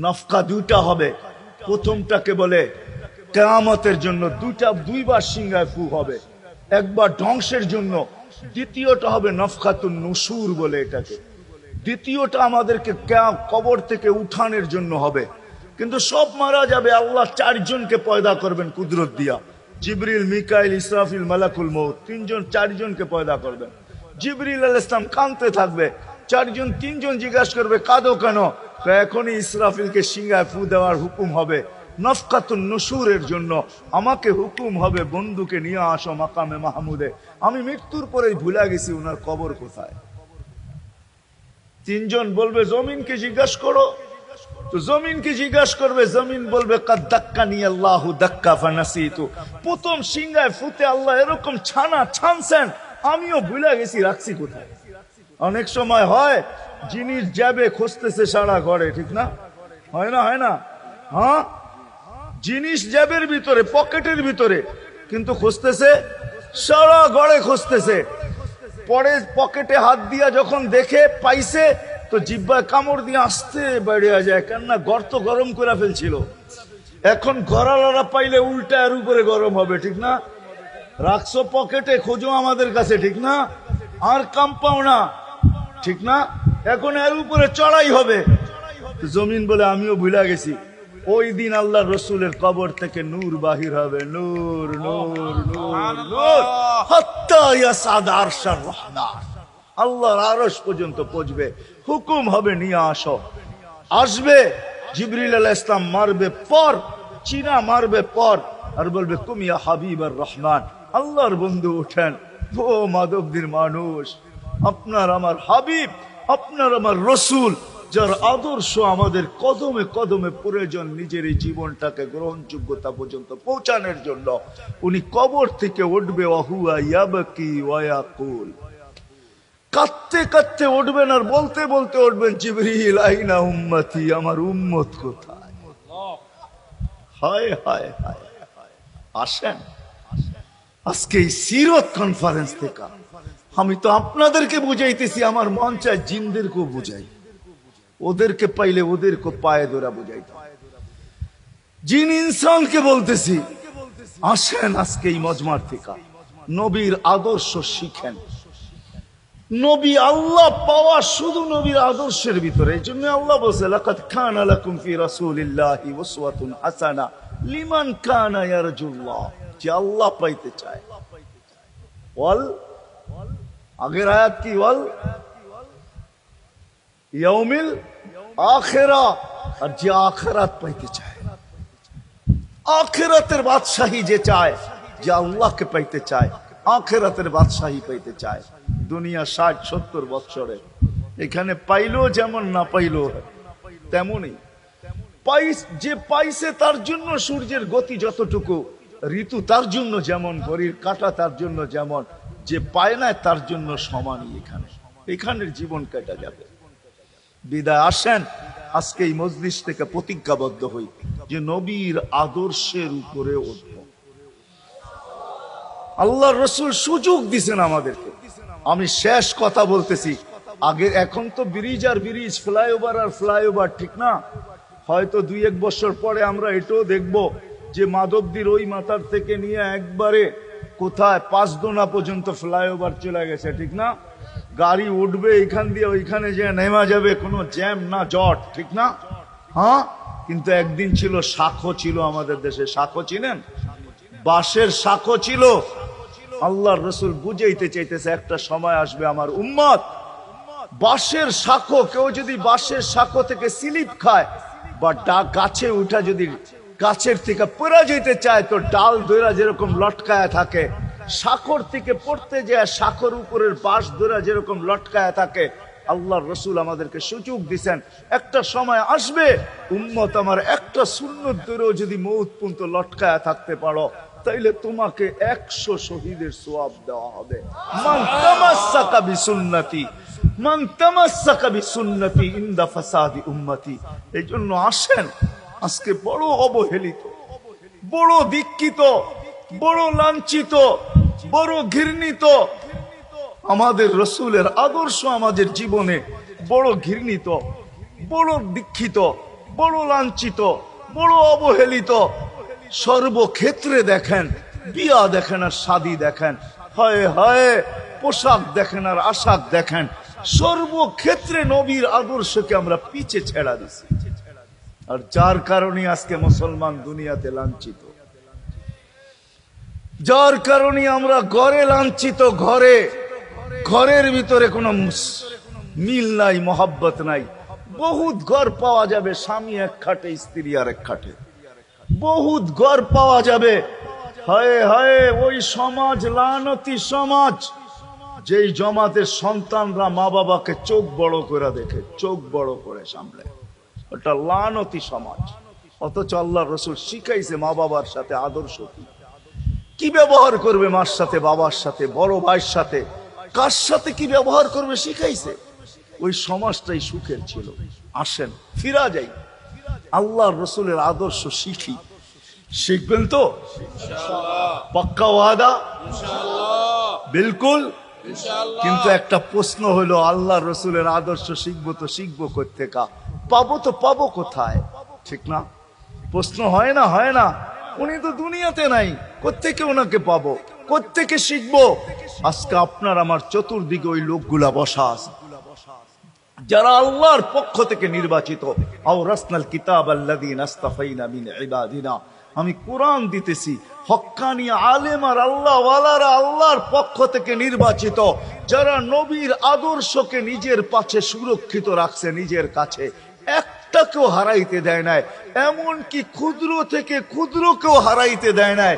নফকা দুইটা হবে। প্রথমটাকে বলে কিয়ামতের জন্য, দুইবার সিংহায় ফু হবে, একবার ধ্বংসের জন্য, দ্বিতীয়টা হবে নফকাতুন নুশুর বলে এটাকে। দ্বিতীয়টা আমাদেরকে কবর থেকে উঠানোর জন্য হবে। কিন্তু সব মারা যাবে, আল্লাহ চারজনকে পয়দা করবেন কুদরত দিয়া। জিবরিল, মিকাইল, ইসরাফিল, মালাকুল মউত, চারজনকে পয়দা করবেন। জিবরিল আলাইহিস সালাম কাঁদতে থাকবে, তিনজন জিজ্ঞাসা করবে কাঁদো কেন? এখনই ইসরাফিলকে সিংহায় ফু দেওয়ার হুকুম হবে নফকাতুন নুশুরের জন্য। আমাকে হুকুম হবে বন্ধুকে নিয়ে আসো মাকামে মাহমুদে। আমি মৃত্যুর পরেই ভুলে গেছি উনার কবর কোথায়। তিনজন বলবে জমিনকে জিজ্ঞাসা করো। তো জমিনকে জিজ্ঞাসা করবে, জমিন বলবে কাদ দাক্কানি আল্লাহু দাক্কা ফানাসিতু। প্রথম সিংহায় ফুতে আল্লাহ এরকম ছানছেন, আমিও ভুলে গেছি রাখছি কোথায়। অনেক সময় হয় জিনিস যাবে খুঁজতেছে সারা ঘরে, ঠিক না? হয় না? হ্যাঁ, জিনিস জ্যাবের ভিতরে, পকেটের ভিতরে, কিন্তু খুঁজতেছে সারা ঘরে খুঁজতেছে। পরে পকেটে হাত দিয়া যখন দেখে পাইছে, তো জিহ্বায় কামড় দিয়ে আসতে বেরিয়ে যায়, কেননা গর্ত গরম করে ফেলছিল। এখন গড়ালড়া পাইলে উল্টা এর উপরে গরম হবে, ঠিক না? রাখছো পকেটে, খোঁজো আমাদের কাছে, ঠিক না? আর কাম পাও না, ঠিক না? এখন এর উপরে চড়াই হবে। জমিন বলে আমিও ভুলে গেছি। ওই দিন আল্লাহ রসুলের কবর থেকে নূর বাহির হবে, নূর নূর নূর নূর, হাত্তা ইয়াসাদ আরশার রহমান, আল্লাহর আরশ পর্যন্ত পৌঁছবে। হুকুম হবে নিয়ে আসো। আসবে জিবরিল আলাইহিস সালাম, মারবে পর, চিনা মারবে পর, আর বলবে কুমিয়া হাবিবার রহমান, আল্লাহর বন্ধু ওঠেন। ও মাধবদীর মানুষ, আপনার আমার হাবিব, আপনার আমার রসুল, যার আদর্শ আমাদের কদমে কদমে প্রয়োজন নিজের এই জীবনটাকে গ্রহণযোগ্যতা পর্যন্ত পৌঁছানোর জন্য, উনি কবর থেকে উঠবে। ওয়াহুয়া ইয়াবকি ওয়া ইয়াকুল, কাঁদতে কাঁদতে উঠবেন আর বলতে বলতে উঠবেন, জিবরিল আইনা উম্মতি, আমার উম্মত কোথায়? হায় হায় হায়, আসেন আজকে এই সিরত কনফারেন্স থেকে আমি তো আপনাদেরকে বুঝাইতেছি, আমার মন চায় জিনদেরকেও বুঝাই। ওদেরকে পাইলে ওদেরকে পায়ে ধরা বুঝাইতাম। জিন ইনসানকে বলতেছি, আসেন আজকে এই মজমার থেকে নবীর আদর্শ শিখেন। নবী আল্লাহ পাওয়া শুধু নবীর আদর্শের ভিতরে। এই জন্য আল্লাহ বলছে, লাকাদ কানা লাকুম ফি রাসূলিল্লাহি উসওয়াতুন হাসানাহ লিমান কানা ইয়ারজুল্লাহ, যে আল্লাহ পাইতে চায়। ওয়াল আগের আয়াত কি? ওয়াল ইয়াউমিল আখিরা, আর যে আখিরাত পাইতে চায়, আখিরাতের বাদশাহী যে চায়, যে আল্লাহকে পাইতে চায়, আখিরাতের বাদশাহী পাইতে চায়। দুনিয়া 60-70 বছরে এখানে পাইলো যেমন, না পাইলো তেমনই। যে পাইছে তার জন্য সূর্যের গতি যতটুকু, ঋতু তার জন্য যেমন, ঘড়ির কাঁটা তার জন্য যেমন, যে পায় না তার জন্য সমানই। এখানের জীবন কেটে যাবে। বিদায় আসেন আজকে এই মজলিস থেকে প্রতিজ্ঞাবদ্ধ হই যে নবীর আদর্শের উপরে উঠব। আল্লাহর রাসূল সুযোগ দিয়েছেন আমাদেরকে। আমি শেষ কথা বলতেছি, আগে এখন তো ব্রিজ আর ব্রিজ, ফ্লাইওভার আর ফ্লাইওভার, ঠিক না? হয়তো 2-1 বছর পরে আমরা এটাও দেখব যে মাধবদীর ওই মাথার থেকে নিয়ে একবারে কোথায় পাঁচদোনা পর্যন্ত ফ্লাইওভার চলে গেছে, ঠিক না? গাড়ি উঠবে এখান দিয়ে ওইখানে যে নেমা যাবে, কোনো জ্যাম না জট, ঠিক না? হ্যাঁ, কিন্তু একদিন ছিল শাখো, ছিল আমাদের দেশে শাখো, চিনেন? বাঁশের শাখো ছিল। আল্লাহর রাসূল বুঝাইতে চাইতেছে, একটা সময় আসবে আমার উম্মত বাঁশের শাখো, কেউ যদি বাঁশের শাখো থেকে স্লিপ খায় বা গাছে উঠা যদি গাছের থেকে পড়া যেতে চায়, তো ডাল ধরা যেরকম লটকায়া থাকে, শাখর থেকে পড়তে যায় শাখর উপরের বাঁশ ধরা যেরকম লটকায়া থাকে। আল্লাহর রাসূল আমাদেরকে সুযোগ দিবেন, একটা সময় আসবে উম্মত আমার একটা সুন্নত ধরেও যদি মউত পর্যন্ত লটকায়া থাকতে পারো, তাইলে তোমাকে 100 শহীদের সওয়াব দেওয়া হবে। মান তামাসসাকা বিসুন্নতি, মান তামাসসাকা বিসুন্নতি ইনদা ফাসাদি উম্মতি। এই জন্য আসেন, আজকে বড় অবহেলিত, বড় দীক্ষিত, বড় লাঞ্ছিত, বড় ঘৃণিত আমাদের রাসূলের আদর্শ আমাদের জীবনে, বড় ঘৃণিত, বড় দীক্ষিত, বড় লাঞ্ছিত, বড় অবহেলিত। সর্বক্ষেত্রে দেখেন, বিয়া দেখেন আর শাদী দেখেন, হায় হায়, পোশাক দেখেন আর আশাক দেখেন, সর্বক্ষেত্রে নবীর আদর্শকে আমরা পিছে ছেড়া দিছি। আর যার কারণে আজকে মুসলমান দুনিয়াতে লাঞ্ছিত, যার কারণে আমরা ঘরে লাঞ্ছিত, ঘরের ভিতরে কোনো মিল নাই, মহাব্বত নাই। বহুত ঘর পাওয়া যাবে স্বামী এক খাটে, স্ত্রী আর এক খাটে, বহুত ঘর পাওয়া যাবে। হায় হায়, ওই সমাজ লানতি সমাজ, যেই জমাতের সন্তানরা মা বাবাকে চোখ বড় করে দেখে, চোখ বড় করে সামলে, ওটা লানতি সমাজ। অথচ আল্লাহ রসুল শিখাইছে মা বাবার সাথে আদর্শ কি ব্যবহার করবে, মার সাথে, বাবার সাথে, বড় ভাইয়ের সাথে, কার সাথে কি ব্যবহার করবে শিখাইছে। ওই সমাজটাই সুখের ছিল। আসেন ফিরা যাই, আল্লাহর রসুলের আদর্শ শিখি। শিখবেন তো? পাক্কা ওয়াদা? বিলকুল। কিন্তু একটা প্রশ্ন হলো, আল্লাহর রসুলের আদর্শ শিখবো তো শিখবো কোত্থেকা, পাবো তো পাবো কোথায়? ঠিক না? প্রশ্ন হয় না? হয় না? উনি তো দুনিয়াতে নাই, কোত্থেকে ওনাকে পাবো, কোত্থেকে শিখবো? আজকে আপনার আমার চতুর্দিকে ওই লোকগুলা বসা আছে, যারা আল্লাহর পক্ষ থেকে নির্বাচিত। আওরাসনাল কিতাব আল্লাযীনা ইসতাফাইনা মিন ইবাদিনা। আমি কোরআন দিতেছি, হক্কানি আলেম আর আল্লাহ ওয়ালারা আল্লাহর পক্ষ থেকে নির্বাচিত, যারা নবীর আদর্শকে নিজের পাশে সুরক্ষিত রাখছে, নিজের কাছে একটাকেও হারাইতে দেয় নাই। এমনকি ক্ষুদ্র থেকে ক্ষুদ্রকেও হারাইতে দেয় নাই,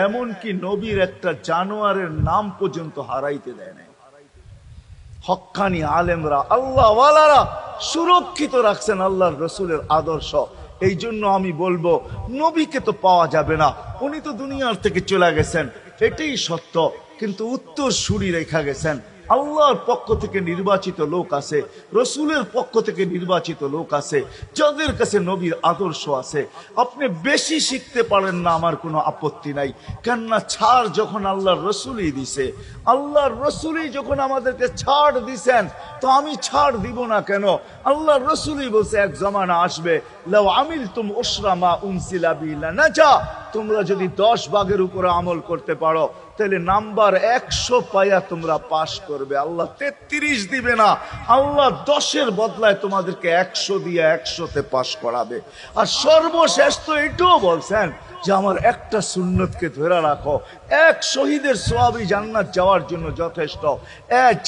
এমনকি নবীর একটা জানোয়ারের নাম পর্যন্ত হারাইতে দেয় নাই। হক্কানি আলেমরা, আল্লাহ ওয়ালারা সুরক্ষিত রাখছেন আল্লাহর রসুলের আদর্শ। এই জন্য আমি বলবো, নবীকে তো পাওয়া যাবে না, উনি তো দুনিয়ার থেকে চলে গেছেন, এটাই সত্য। কিন্তু উত্তর সুরি রেখা গেছেন। আল্লাহর পক্ষ থেকে নির্বাচিত লোক আছে, রসুলের পক্ষ থেকে নির্বাচিত লোক আছে, যাদের কাছে নবীর আদর্শ আছে। আপনি বেশি শিখতে পারেন না, আমার কোনো আপত্তি নাই। কেননা ছাড় যখন আল্লাহর রসুলই দিছে, আল্লাহর রসুলই যখন আমাদেরকে ছাড় দিছেন, তো আমি ছাড় দিব না কেন? আল্লাহর রসুলই বলছে, এক জমানা আসবে, লাউ আমিলতুম উশরা মা উনসিলা বিলা নাজা, তোমরা যদি 10 ভাগের উপরে আমল করতে পারো, তাহলে নাম্বার 100 পাইয়া তোমরা পাশ করবে। আল্লাহ 33 দিবে না, আল্লাহ 10-এর বদলায় তোমাদেরকে 100 দিয়ে 100-তে পাশ করাবে। আর সর্বশেষ তো এটাও বলছেন যে আমার একটা সুন্নতকে ধরে রাখো, এক শহীদের সওয়াবই জান্নাত যাওয়ার জন্য যথেষ্ট।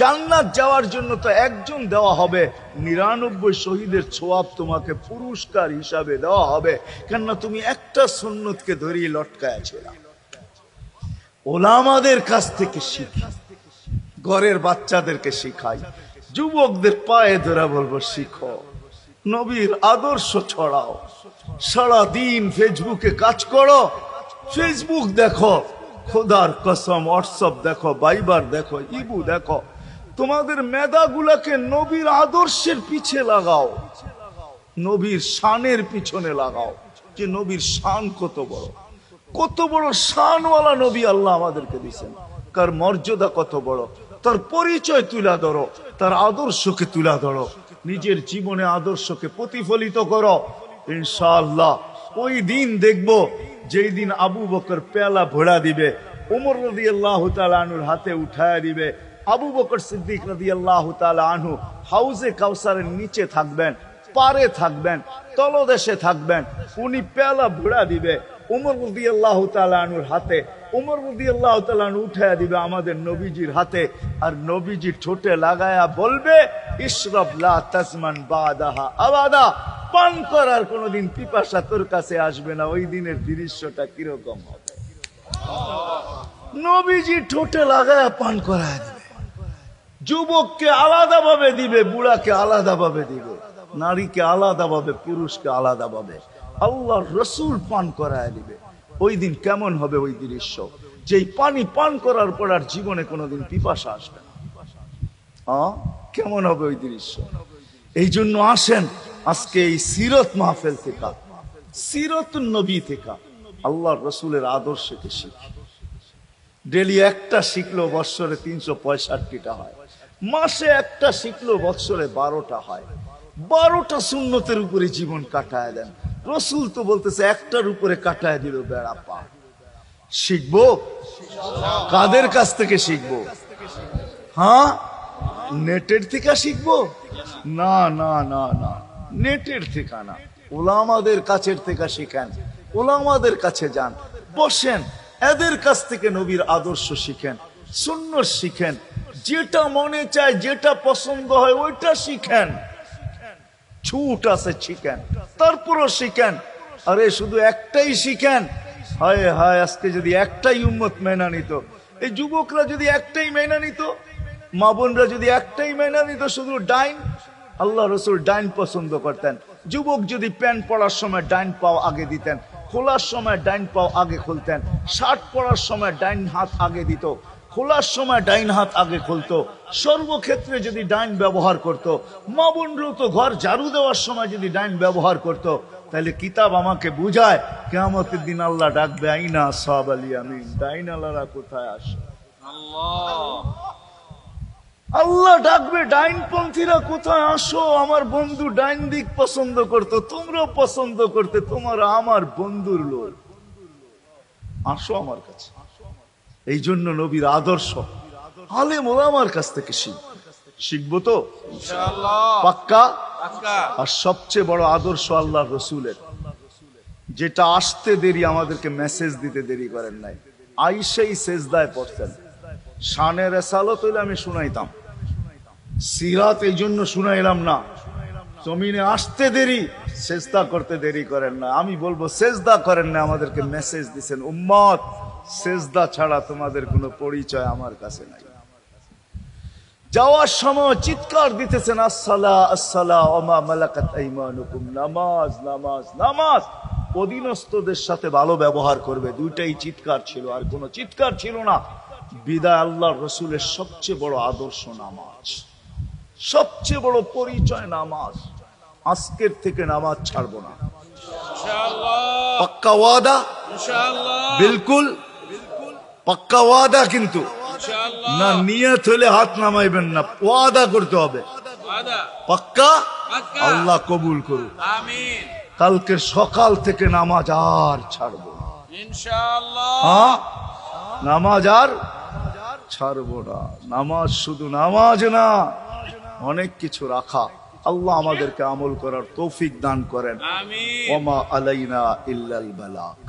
জান্নাত যাওয়ার জন্য তো একজন দেওয়া হবে, 99 শহীদের সওয়াব তোমাকে পুরস্কার হিসাবে দেওয়া হবে, কেননা তুমি একটা সুন্নতকে ধরেই লটকায় ছিল। ওলামাদের কাছ থেকে শিখি, ঘরের বাচ্চাদেরকে শিখাই, যুবকদের পায়ে ধরে বলবো, শিখো, নবীর আদর্শ ছড়াও। সারাদিন ফেসবুকে কাজ করো, ফেসবুক দেখো, খোদার কসম হোয়াটসঅ্যাপ দেখো, ভাইবার দেখো, ইবু দেখো, তোমাদের মেধাগুলাকে নবীর আদর্শের পিছে লাগাও, নবীর শানের পিছনে লাগাও, যে নবীর শান কত বড়, কত বড় শানওয়ালা নবী আল্লাহ আমাদেরকে দিয়েছেন, কার মর্যাদা কত বড়, তার পরিচয় তুলা ধরো, তার আদর্শকে তুলা ধরো, নিজের জীবনে আদর্শকে প্রতিফলিত করো। ইনশাআল্লাহ ওই দিন দেখবো, যেই দিন আবু বকর পেয়ালা ভোড়া দিবে, ওমর রাদিয়াল্লাহু তাআলা আনহুর হাতে উঠায়া দিবে, আবু বকর সিদ্দিক রাদিয়াল্লাহু তাআলা আনহু হাউজে কাউসারের নিচে থাকবেন, পারে থাকবেন, তলদেশে থাকবেন, উনি পেয়ালা ভোড়া দিবে ওমর রাদিয়াল্লাহু তাআলা আনহুর হাতে, ওমর রাদিয়াল্লাহু তাআলা আনহু উঠায়া দিবে আমাদের নবীজির হাতে, আর নবীজি ঠোঁটে লাগায়া বলবে, ইশরাব লা তাজমান বাদাহা আবাদা, পান করার কোনদিন পিপাসা তোর কাছে আসবে না। ওই দিনের দৃশ্যটা কিরকম হবে? নবীজি ঠোঁটে লাগায়া পান করায় দিবে, যুবককে আলাদা ভাবে দিবে, বুড়াকে আলাদা ভাবে দিবে, নারীকে আলাদা ভাবে, পুরুষকে আলাদা ভাবে, আল্লাহর রসুল পান করায় দিবে। ওই দিন কেমন হবে ওই দৃশ্য? যেই পানি পান করার পর আর জীবনে কোনোদিন পিপাসা আসবে না। কেমন হবে ওই দৃশ্য? এই জন্য আসেন আজকে এই সিরত মাহফিল থেকে, সিরতুন নবী থেকে আল্লাহর রসুলের আদর্শকে শিখি। ডেলি একটা শিখলো বৎসরে 365টা হয়, মাসে একটা শিখলো বৎসরে 12টা হয়। 12টা সুন্নতের উপরে জীবন কাটায় দেন। রসুল তো বলতেছে একটার উপরে কাটায় দিল বেড়া পার। শিখবো কাদের কাছ থেকে শিখবো? হ্যাঁ, নেটের থেকে শিখবো? না না না না, নেটের থেকে না, ওলামাদের কাছের থেকে শিখেন। ওলামাদের কাছে যান, বসেন, এদের কাছ থেকে নবীর আদর্শ শিখেন, সুন্নত শিখেন, যেটা মনে চায়, যেটা পছন্দ হয় ওইটা শিখেন। ছুট আছে শিখেন, তারপরও শিখেন। আরে শুধু একটাই শিখেন, হায় হায়, আজকে যদি একটাই উম্মত মেনা নিত, এই যুবকরা যদি একটাই মেনা নিত, মা বোনরা যদি একটাই মেনা নিত, শুধু ডাইন। আল্লাহ রসুল ডাইন পছন্দ করতেন। যুবক যদি প্যান্ট পরার সময় ডাইন পাও আগে দিতেন, খোলার সময় ডাইন পাও আগে খুলতেন, শার্ট পরার সময় ডাইন হাত আগে দিত, খোলার সময় ডাইন হাত আগে খুলতো, সর্বক্ষেত্রে যদি ডাইন ব্যবহার করত। মা বোনরাও তো ঘর ঝাড়ু দেওয়ার সময় যদি ডাইন ব্যবহার করত, তাহলে কিতাব আমাকে বুঝায় কিয়ামতের দিন আল্লাহ ডাকবে, আইনা আসহাব আল ইয়ামিন, ডাইন আল্লাহরা কোথায় আসে? আল্লাহ ডাকবে, ডাইনপন্থীরা কোথায় আসো? আমার বন্ধু ডাইন দিক পছন্দ করতো, তোমরাও পছন্দ করতে, তোমার আমার বন্ধুর লোক, আসো আমার কাছে। এই জন্য নবীর আদর্শ আলেম ওলামার কাছ থেকে শিখবো তো পাক্কা। আর সবচেয়ে বড় আদর্শ আল্লাহ রসুলের, যেটা আসতে দেরি, আমাদেরকে মেসেজ দিতে দেরি করেন নাই। আইসাই সেজদায় পড়তেন। শানের রেসালত হইলে আমি শুনাইতাম, সিরাত এই জন্য শুনাইলাম না। জমিনে আসতে দেরি, সেজদা করতে দেরি করেন না। আমি বলবো সেজদা করেন না, আমাদেরকে মেসেজ দিচ্ছেন, উম্মত সেজদা ছাড়া তোমাদের কোনো পরিচয় আমার কাছে নাই। যাওয়ার সময় চিৎকার দিতেছেন, আসসালা আসসালা ওমা মালাকাত আইমানুকুম, নামাজ নামাজ নামাজ। অধীনস্থদের সাথে ভালো ব্যবহার করবে, দুইটাই চিৎকার ছিল, আর কোনো চিৎকার ছিল না। বিদায় আল্লাহর রসুলের সবচেয়ে বড় আদর্শ নামাজ, সবচেয়ে বড় পরিচয় নামাজ। আজকের থেকে নামাজ ছাড়বো না, পাক্কা ওয়াদা, বিলকুল পাক্কা ওয়াদা। কিন্তু না, নিয়ত হলে হাত নামাইবেন না, ওয়াদা করতে হবে পাক্কা। আল্লাহ কবুল করুন, কালকে সকাল থেকে নামাজ আর ছাড়বো না ইনশাআল্লাহ। নামাজ আর ছাড়বো না। নামাজ শুধু নামাজ না, অনেক কিছু রাখা। আল্লাহ আমাদেরকে আমল করার তৌফিক দান করেন। ওমা আলাইনা ইল্লাল বালাগ।